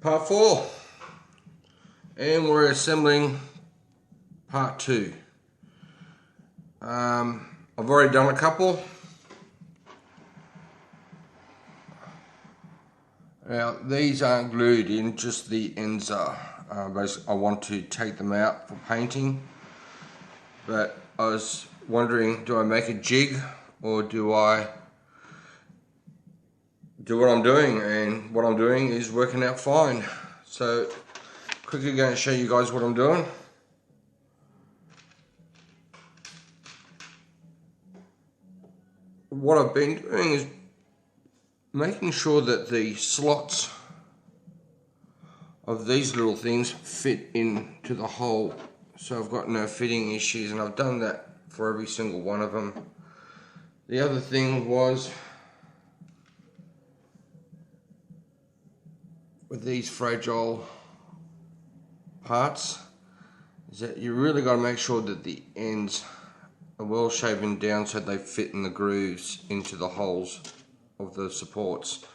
Part 4, and we're assembling part 2. I've already done a couple. Now these aren't glued in, just the ends are. Basically, I want to take them out for painting, but I was wondering, do I make a jig or do I do what I'm doing? And what I'm doing is working out fine. So quickly going to show you guys what I'm doing. What I've been doing is making sure that the slots of these little things fit into the hole, so I've got no fitting issues, and I've done that for every single one of them. The other thing was with these fragile parts is that you really got to make sure that the ends are well shaven down so they fit in the grooves into the holes of the supports.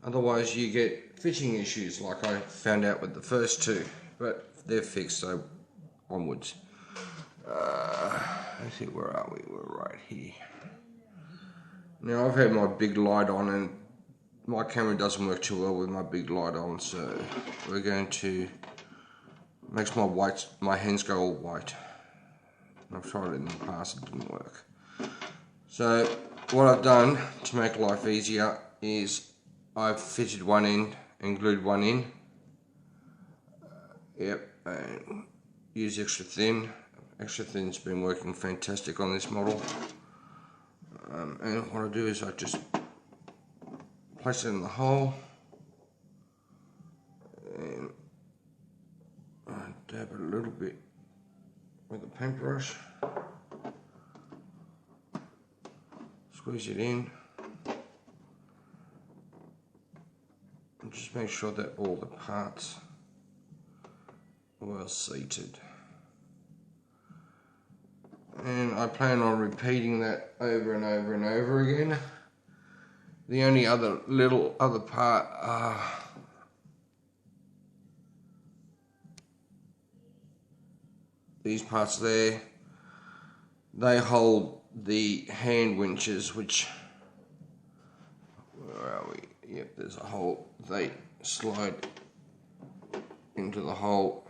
Otherwise you get fitting issues like I found out with the first two, but they're fixed, so onwards. Let's see, where are we? We're right here. Now I've had my big light on and my camera doesn't work too well with my big light on, so we're going to make my hands go all white. I've tried it in the past, it didn't work. So what I've done to make life easier is I've fitted one in and glued one in. And use extra thin. Extra thin's been working fantastic on this model. And what I do is I just place it in the hole and I dab it a little bit with a paintbrush, squeeze it in, and just make sure that all the parts are well seated. And I plan on repeating that over and over and over again. The only other part are these parts there. They hold the hand winches, which, where are we? Yep, there's a hole. They slide into the hole,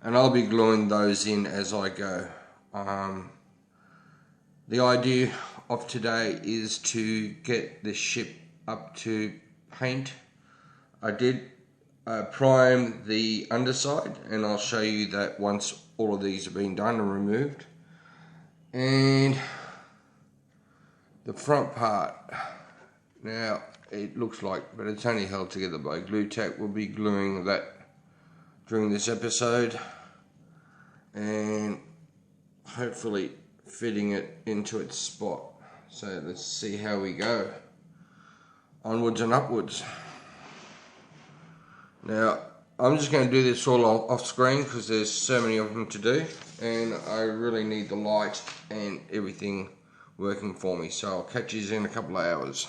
and I'll be gluing those in as I go. The idea of today is to get this ship up to paint. I did prime the underside, and I'll show you that once all of these have been done and removed. And the front part, now it looks like, but it's only held together by glue tack. We'll be gluing that during this episode and hopefully fitting it into its spot. So let's see how we go. Onwards and upwards. Now I'm just going to do this all off screen because there's so many of them to do, and I really need the light and everything working for me. So I'll catch you in a couple of hours.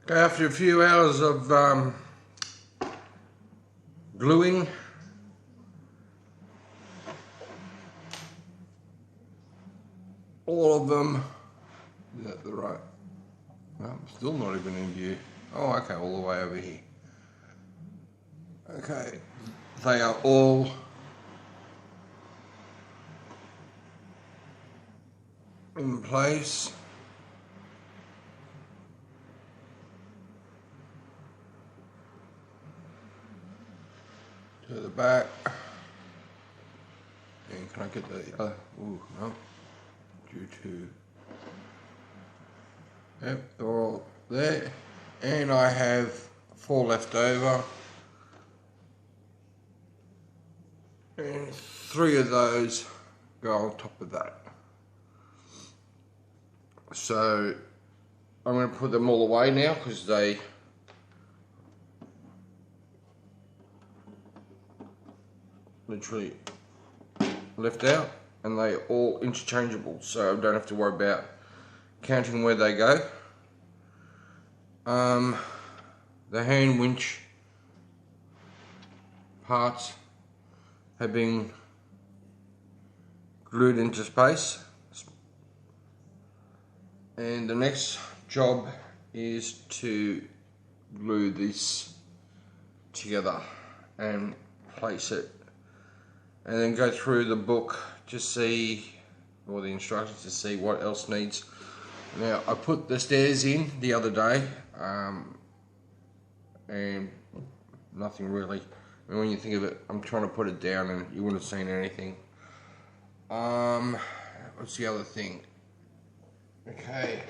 After a few hours of gluing, all of them, is that the right? No, I'm still not even in view. Oh, okay, all the way over here. Okay, they are all in place. To the back. And can I get the other? Ooh, no. Due to. Yep, they're all there. And I have 4 left over. And 3 of those go on top of that. So I'm going to put them all away now because they literally left out, and they're all interchangeable, so I don't have to worry about counting where they go. The hand winch parts have been glued into space, and the next job is to glue this together and place it, and then go through the book to see, or the instructions to see what else needs. Now, I put the stairs in the other day, and nothing really. I mean, when you think of it, I'm trying to put it down and you wouldn't have seen anything. What's the other thing? Okay.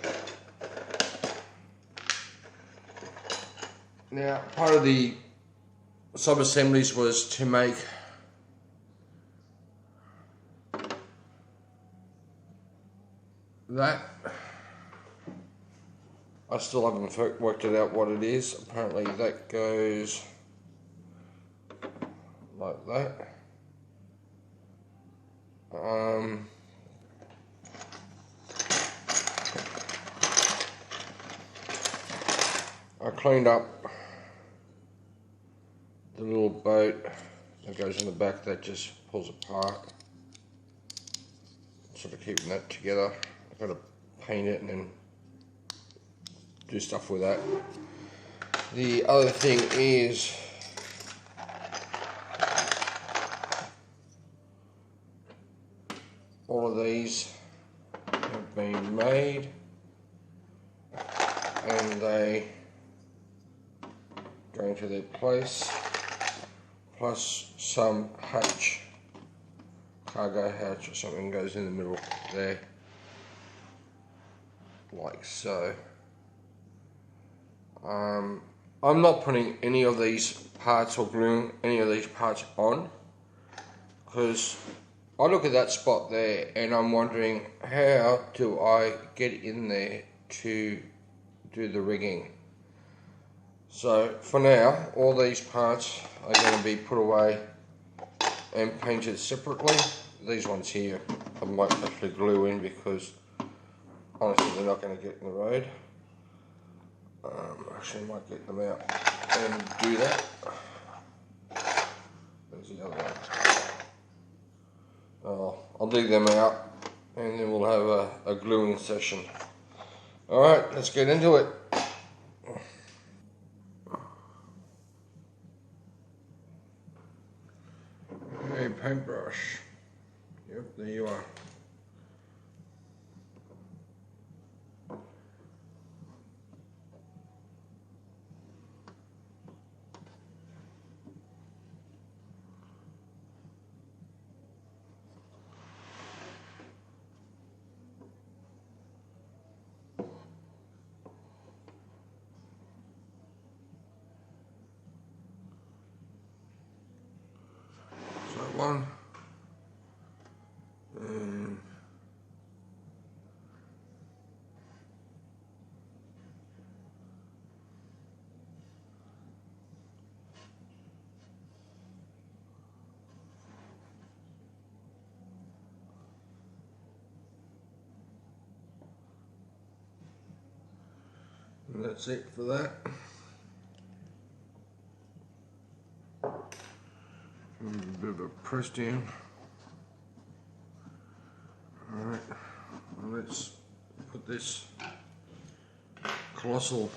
Now, part of the sub-assemblies was to make that. I still haven't worked it out what it is. Apparently that goes like that. I cleaned up the little boat that goes in the back that just pulls apart. Sort of keeping that together. I've got to paint it and then do stuff with that. The other thing is all of these have been made and they go into their place, plus some hatch, cargo hatch or something goes in the middle there, like so. I'm not putting any of these parts or gluing any of these parts on, because I look at that spot there and I'm wondering, how do I get in there to do the rigging? So for now, all these parts are going to be put away and painted separately. These ones here I might actually glue in, because honestly they're not going to get in the road. Actually I might get them out and do that. There's the other one. I'll dig them out and then we'll have a gluing session. Alright, let's get into it. Okay, paintbrush. Yep, there you are. One, and that's it for that. A bit of a press down. Alright, well, let's put this colossal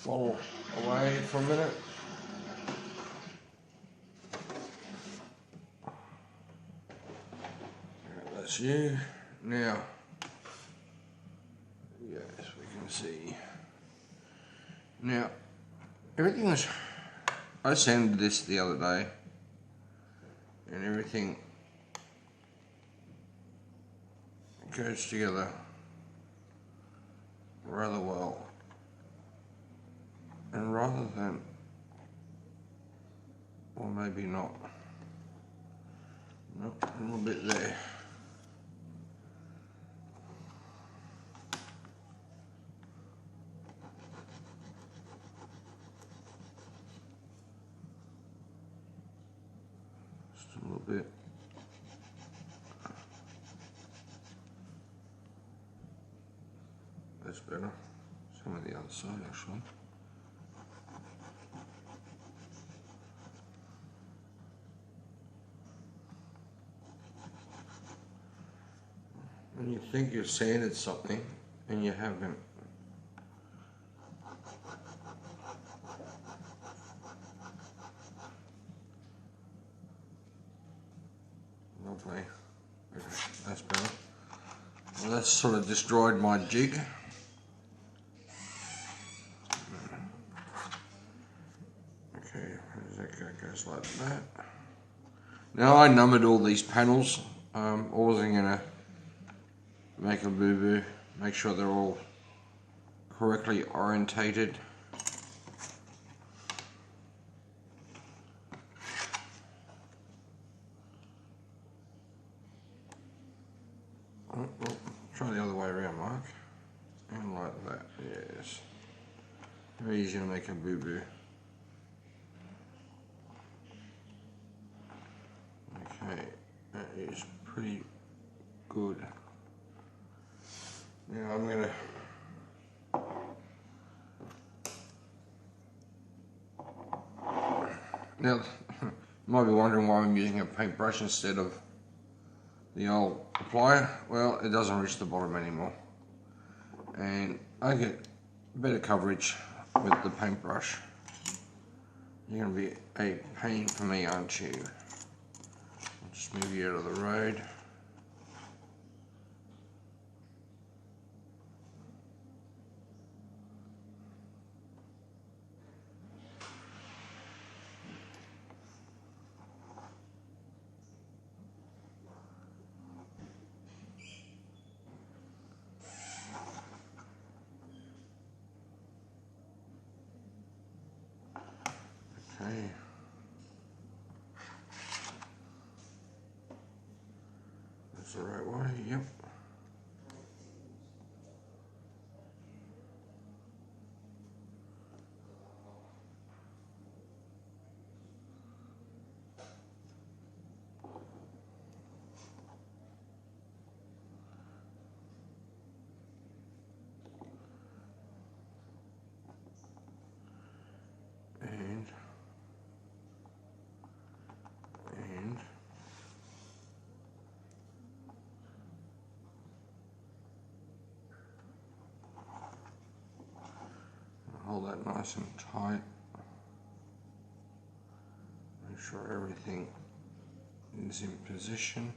bottle away for a minute. That's you. Now, yes, we can see. Now, everything was, I sanded this the other day, and everything goes together rather well. And rather than, or maybe not, nope, a little bit there. Just a little bit. better. Some of the other side actually. And you think you've sanded something and you haven't. Lovely. Okay, that's better. Well, that's sort of destroyed my jig. Okay, that goes like that. Now I numbered all these panels. I wasn't gonna make a boo-boo. Make sure they're all correctly orientated. Try the other way around, Mark. And like that, yes. Very easy to make a boo-boo. Okay, that is pretty good. Now I'm gonna now you might be wondering why I'm using a paintbrush instead of the old applier. Well, it doesn't reach the bottom anymore, and I get better coverage with the paintbrush. You're gonna be a pain for me, aren't you? I'll just move you out of the road. Okay. That's the right way, yep. And hold that nice and tight. Make sure everything is in position.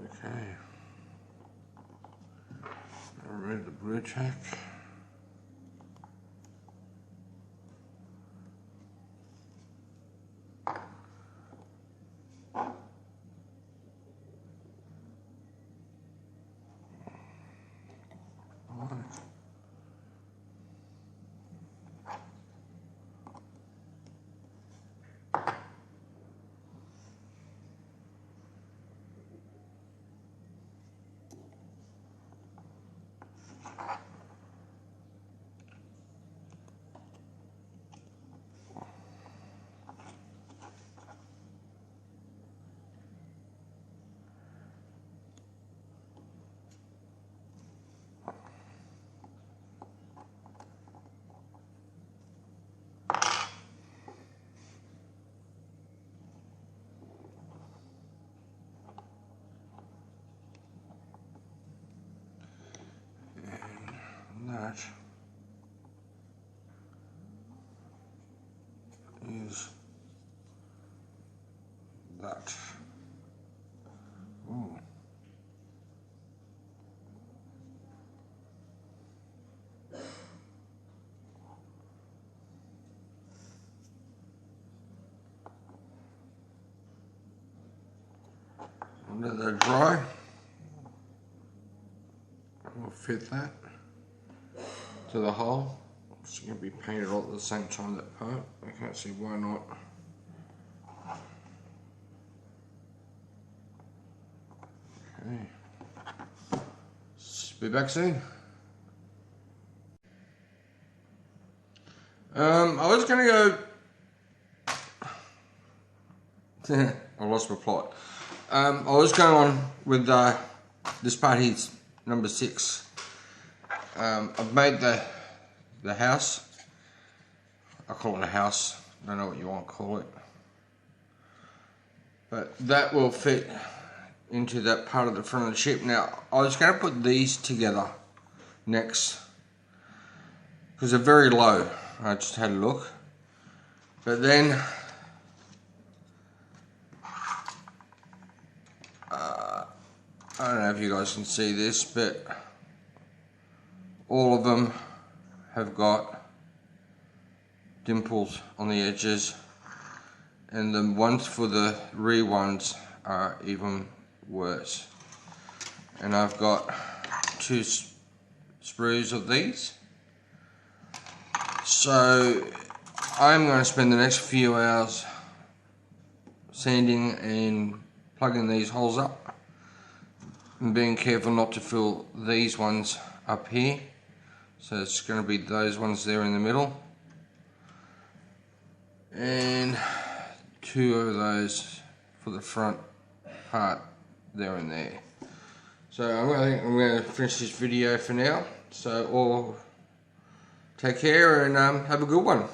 Okay. Now remove the blue tack. That is that. Ooh. Let that dry. We'll fit that to the hole. It's going to be painted all at the same time, that part. I can't see why not. Okay. Be back soon. I lost my plot. I was going on with this part here's number 6. I've made the house. I call it a house. I don't know what you want to call it. But that will fit into that part of the front of the ship. Now, I was going to put these together next because they're very low. I just had a look. But then I don't know if you guys can see this, but all of them have got dimples on the edges, and the ones for the rear ones are even worse. And I've got 2 sprues of these, so I'm going to spend the next few hours sanding and plugging these holes up and being careful not to fill these ones up here. So it's going to be those ones there in the middle, and 2 of those for the front part there and there. So I think I'm going to finish this video for now. So all take care and have a good one.